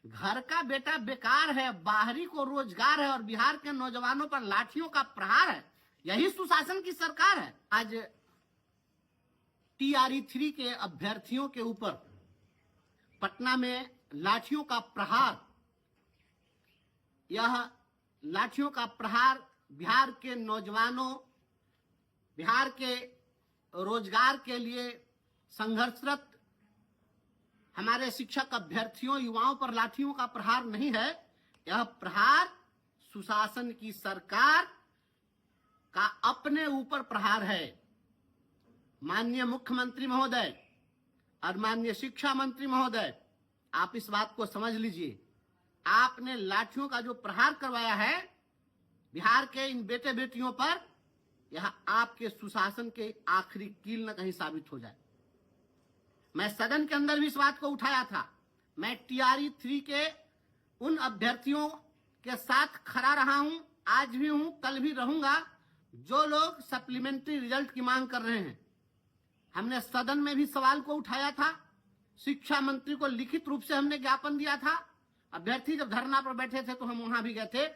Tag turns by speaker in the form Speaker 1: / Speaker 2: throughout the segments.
Speaker 1: घर का बेटा बेकार है, बाहरी को रोजगार है और बिहार के नौजवानों पर लाठियों का प्रहार है, यही सुशासन की सरकार है। आज TRE-3 के अभ्यर्थियों के ऊपर पटना में लाठियों का प्रहार, यह लाठियों का प्रहार बिहार के नौजवानों, बिहार के रोजगार के लिए संघर्षरत हमारे शिक्षक अभ्यर्थियों, युवाओं पर लाठियों का प्रहार नहीं है। यह प्रहार सुशासन की सरकार का अपने ऊपर प्रहार है। माननीय मुख्यमंत्री महोदय और माननीय शिक्षा मंत्री महोदय, आप इस बात को समझ लीजिए। आपने लाठियों का जो प्रहार करवाया है बिहार के इन बेटे बेटियों पर, यह आपके सुशासन के आखिरी कील न कहीं साबित हो जाए। मैं सदन के अंदर भी इस बात को उठाया था। मैं TRE-3 के उन अभ्यर्थियों के साथ खड़ा रहा हूं, आज भी हूं, कल भी रहूंगा, जो लोग सप्लीमेंट्री रिजल्ट की मांग कर रहे हैं। हमने सदन में भी सवाल को उठाया था, शिक्षा मंत्री को लिखित रूप से हमने ज्ञापन दिया था। अभ्यर्थी जब धरना पर बैठे थे तो हम वहां भी गए थे।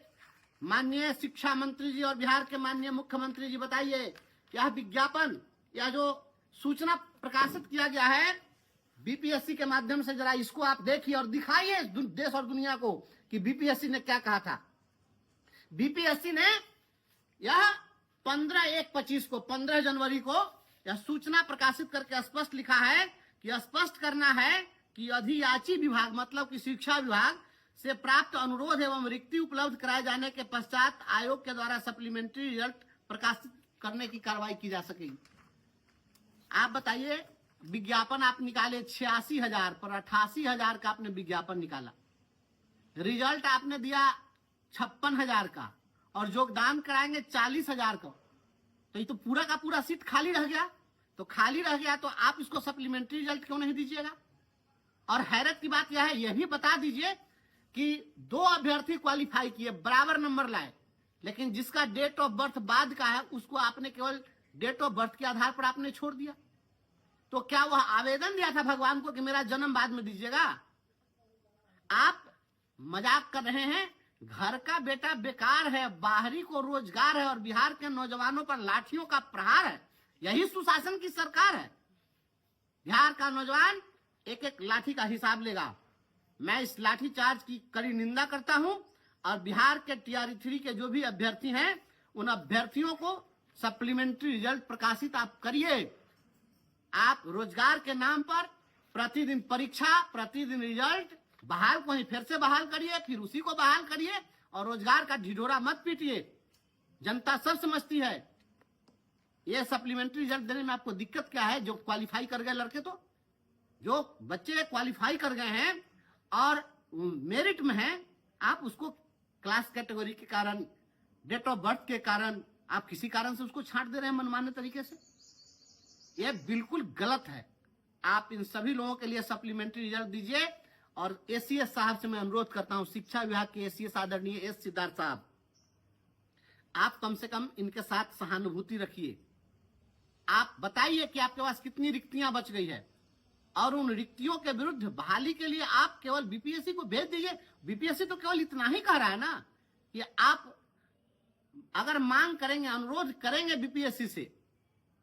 Speaker 1: माननीय शिक्षा मंत्री जी और बिहार के माननीय मुख्यमंत्री जी, बताइए यह विज्ञापन, यह जो सूचना प्रकाशित किया गया है BPSC के माध्यम से, जरा इसको आप देखिए और दिखाइए देश और दुनिया को कि BPSC ने क्या कहा था। BPSC ने यह 15/1/25 को, 15 जनवरी को यह सूचना प्रकाशित करके स्पष्ट लिखा है कि स्पष्ट करना है कि अधियाची विभाग, मतलब कि शिक्षा विभाग से प्राप्त अनुरोध एवं रिक्ति उपलब्ध कराए जाने के पश्चात आयोग के द्वारा सप्लीमेंट्री रिजल्ट प्रकाशित करने की कार्रवाई की जा सकेगी। आप बताइए, विज्ञापन आप निकाले 86,000 पर 88,000 का आपने विज्ञापन निकाला, रिजल्ट आपने दिया 56,000 का और योगदान कराएंगे 40,000 का, तो ये तो पूरा का पूरा सीट खाली रह गया। तो खाली रह गया तो आप इसको सप्लीमेंट्री रिजल्ट क्यों नहीं दीजिएगा? और हैरत की बात यह है, यह भी बता दीजिए कि 2 अभ्यर्थी क्वालिफाई किए, बराबर नंबर लाए, लेकिन जिसका डेट ऑफ बर्थ बाद का है उसको आपने केवल डेट ऑफ बर्थ के आधार पर आपने छोड़ दिया। तो क्या वह आवेदन दिया था भगवान को कि मेरा जन्म बाद में दीजिएगा? आप मजाक कर रहे हैं। घर का बेटा बेकार है, बाहरी को रोजगार है और बिहार के नौजवानों पर लाठियों का प्रहार है, यही सुशासन की सरकार है। बिहार का नौजवान एक एक लाठी का हिसाब लेगा। मैं इस लाठी चार्ज की कड़ी निंदा करता हूं और बिहार के TRE-3 के जो भी अभ्यर्थी हैं, उन अभ्यर्थियों को सप्लीमेंट्री रिजल्ट प्रकाशित आप करिए। आप रोजगार के नाम पर प्रतिदिन परीक्षा, प्रतिदिन रिजल्ट, बहाल को ही फिर से बहाल करिए, फिर उसी को बहाल करिए और रोजगार का ढिढोरा मत पीटिए। जनता सब समझती है। ये सप्लीमेंट्री रिजल्ट देने में आपको दिक्कत क्या है? जो क्वालिफाई कर गए लड़के, तो जो बच्चे क्वालिफाई कर गए हैं और मेरिट में हैं, आप उसको क्लास कैटेगरी के कारण, डेट ऑफ बर्थ के कारण, आप किसी कारण से उसको छांट दे रहे हैं मनमाने तरीके से। यह बिल्कुल गलत है। आप इन सभी लोगों के लिए सप्लीमेंट्री रिजल्ट दीजिए। और ACS साहब से मैं अनुरोध करता हूं, शिक्षा विभाग के ACS आदरणीय S सिद्धार्थ साहब, आप कम से कम इनके साथ सहानुभूति रखिए। आप बताइए कि आपके पास कितनी रिक्तियां बच गई है और उन रिक्तियों के विरुद्ध बहाली के लिए आप केवल BPSC को भेज दीजिए। BPSC तो केवल इतना ही कह रहा है ना कि आप अगर मांग करेंगे, अनुरोध करेंगे BPSC से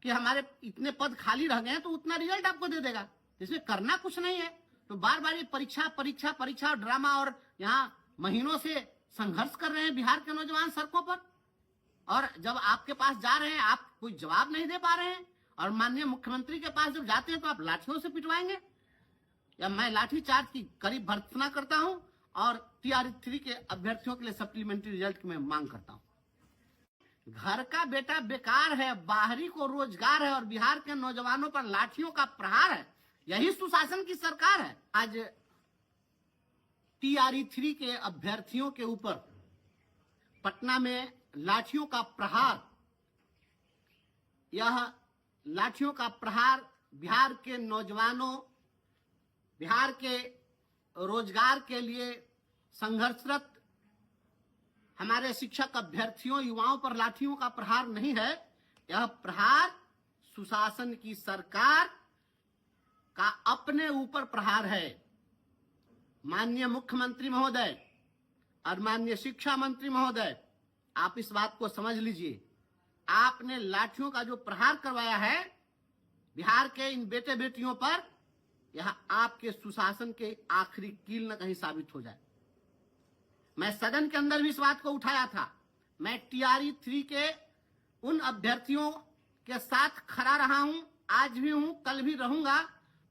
Speaker 1: कि हमारे इतने पद खाली रह गए हैं, तो उतना रिजल्ट आपको दे देगा। इसमें करना कुछ नहीं है। तो बार बार ये परीक्षा परीक्षा परीक्षा और ड्रामा, और यहाँ महीनों से संघर्ष कर रहे हैं बिहार के नौजवान सड़कों पर, और जब आपके पास जा रहे हैं आप कोई जवाब नहीं दे पा रहे हैं, और माननीय मुख्यमंत्री के पास जब जाते हैं तो आप लाठियों से पिटवाएंगे। या मैं लाठी चार्ज की करीब भर्त्सना करता हूं और TRE-3 के अभ्यर्थियों के लिए सप्लीमेंट्री रिजल्ट की मैं मांग करता हूं। घर का बेटा बेकार है, बाहरी को रोजगार है और बिहार के नौजवानों पर लाठियों का प्रहार है, यही सुशासन की सरकार है। आज TRE-3 के अभ्यर्थियों के ऊपर पटना में लाठियों का प्रहार, यह लाठियों का प्रहार बिहार के नौजवानों, बिहार के रोजगार के लिए संघर्षरत हमारे शिक्षक अभ्यर्थियों, युवाओं पर लाठियों का प्रहार नहीं है। यह प्रहार सुशासन की सरकार का अपने ऊपर प्रहार है। माननीय मुख्यमंत्री महोदय और माननीय शिक्षा मंत्री महोदय, आप इस बात को समझ लीजिए। आपने लाठियों का जो प्रहार करवाया है बिहार के इन बेटे बेटियों पर, यह आपके सुशासन के आखिरी कील न कहीं साबित हो जाए। मैं सदन के अंदर भी इस बात को उठाया था। मैं TRE 3 के उन अभ्यर्थियों के साथ खड़ा रहा हूं, आज भी हूं, कल भी रहूंगा,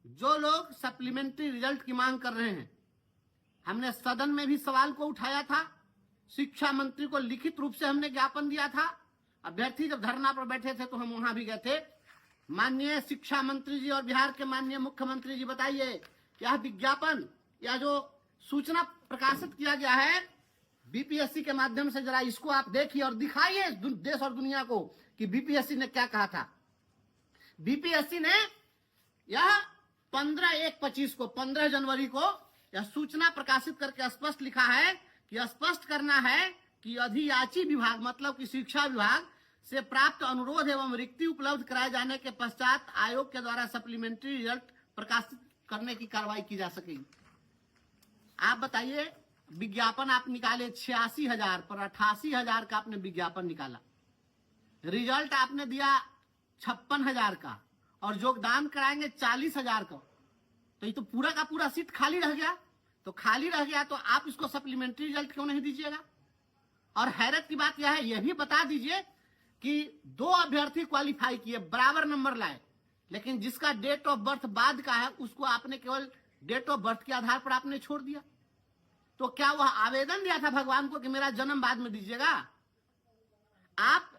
Speaker 1: जो लोग सप्लीमेंट्री रिजल्ट की मांग कर रहे हैं। हमने सदन में भी सवाल को उठाया था, शिक्षा मंत्री को लिखित रूप से हमने ज्ञापन दिया था। अभ्यर्थी जब धरना पर बैठे थे तो हम वहां भी गए थे। माननीय शिक्षा मंत्री जी और बिहार के माननीय मुख्यमंत्री जी, बताइए यह विज्ञापन, यह जो सूचना प्रकाशित किया गया है BPSC के माध्यम से, जरा इसको आप देखिए और दिखाइए देश और दुनिया को कि BPSC ने क्या कहा था। BPSC ने यह 15/1/25 को, 15 जनवरी को यह सूचना प्रकाशित करके स्पष्ट लिखा है कि स्पष्ट करना है कि अधियाची विभाग मतलब कि शिक्षा विभाग से प्राप्त अनुरोध एवं रिक्ति उपलब्ध कराए जाने के पश्चात आयोग के द्वारा सप्लीमेंट्री रिजल्ट प्रकाशित करने की कार्रवाई की जा सकेगी। आप बताइए, विज्ञापन आप निकाले 86,000 पर 88,000 का आपने विज्ञापन निकाला, रिजल्ट आपने दिया 56,000 का और योगदान कराएंगे 40,000 का, तो ये तो पूरा का पूरा सीट खाली रह गया। तो खाली रह गया तो आप इसको सप्लीमेंट्री रिजल्ट क्यों नहीं दीजिएगा? और हैरत की बात यह है, यह भी बता दीजिए कि 2 अभ्यर्थी क्वालिफाई किए, बराबर नंबर लाए, लेकिन जिसका डेट ऑफ बर्थ बाद का है उसको आपने केवल डेट ऑफ बर्थ के आधार पर आपने छोड़ दिया। तो क्या वह आवेदन दिया था भगवान को कि मेरा जन्म बाद में दीजिएगा? आप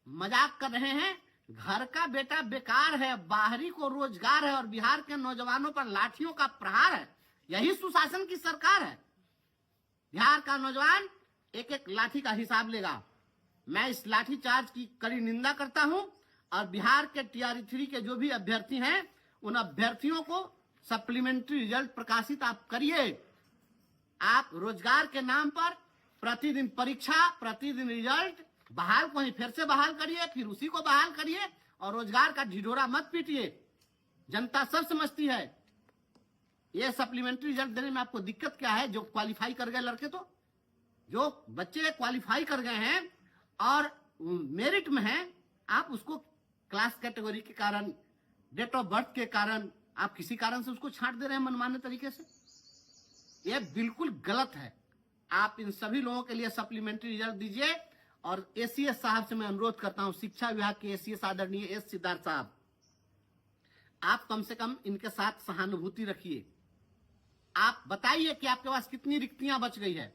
Speaker 1: मजाक कर रहे हैं। घर का बेटा बेकार है, बाहरी को रोजगार है और बिहार के नौजवानों पर लाठियों का प्रहार है। यही सुशासन की सरकार है। बिहार का नौजवान एक एक लाठी का हिसाब लेगा। मैं इस लाठी चार्ज की कड़ी निंदा करता हूं और बिहार के TRE 3 के जो भी अभ्यर्थी हैं उन अभ्यर्थियों को सप्लीमेंट्री रिजल्ट प्रकाशित आप करिए। आप रोजगार के नाम पर प्रतिदिन परीक्षा, प्रतिदिन रिजल्ट, बहाल को ही फिर से बहाल करिए, फिर उसी को बहाल करिए और रोजगार का ढिढोरा मत पीटिए। जनता सब समझती है। ये सप्लीमेंट्री रिजल्ट देने में आपको दिक्कत क्या है? जो क्वालिफाई कर गए लड़के, तो जो बच्चे क्वालिफाई कर गए हैं और मेरिट में हैं, आप उसको क्लास कैटेगरी के कारण, डेट ऑफ बर्थ के कारण, आप किसी कारण से उसको छांट दे रहे हैं मनमाने तरीके से। यह बिल्कुल गलत है। आप इन सभी लोगों के लिए सप्लीमेंट्री रिजल्ट दीजिए। और ACS साहब से मैं अनुरोध करता हूं, शिक्षा विभाग के ACS आदरणीय S सिद्धार्थ साहब, आप कम से कम इनके साथ सहानुभूति रखिए। आप बताइए कि आपके पास कितनी रिक्तियां बच गई है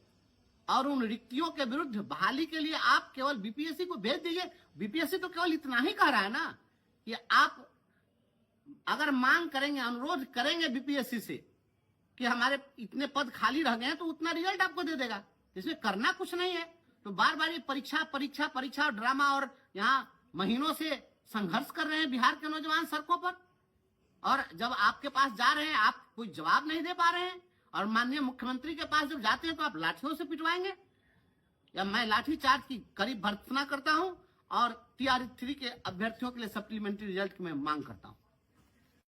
Speaker 1: और उन रिक्तियों के विरुद्ध बहाली के लिए आप केवल BPSC को भेज दीजिए। BPSC तो केवल इतना ही कह रहा है ना कि आप अगर मांग करेंगे, अनुरोध करेंगे BPSC से कि हमारे इतने पद खाली रह गए हैं, तो उतना रिजल्ट आपको दे देगा। इसमें करना कुछ नहीं है। तो बार बार ये परीक्षा परीक्षा परीक्षा ड्रामा, और यहाँ महीनों से संघर्ष कर रहे हैं बिहार के नौजवान सड़कों पर, और जब आपके पास जा रहे हैं आप कोई जवाब नहीं दे पा रहे हैं, और माननीय मुख्यमंत्री के पास जब जाते हैं तो आप लाठियों से पिटवाएंगे। या मैं लाठी चार्ज की करीब भर्त्सना करता हूं और TRE 3 के अभ्यर्थियों के लिए सप्लीमेंट्री रिजल्ट की मैं मांग करता हूं।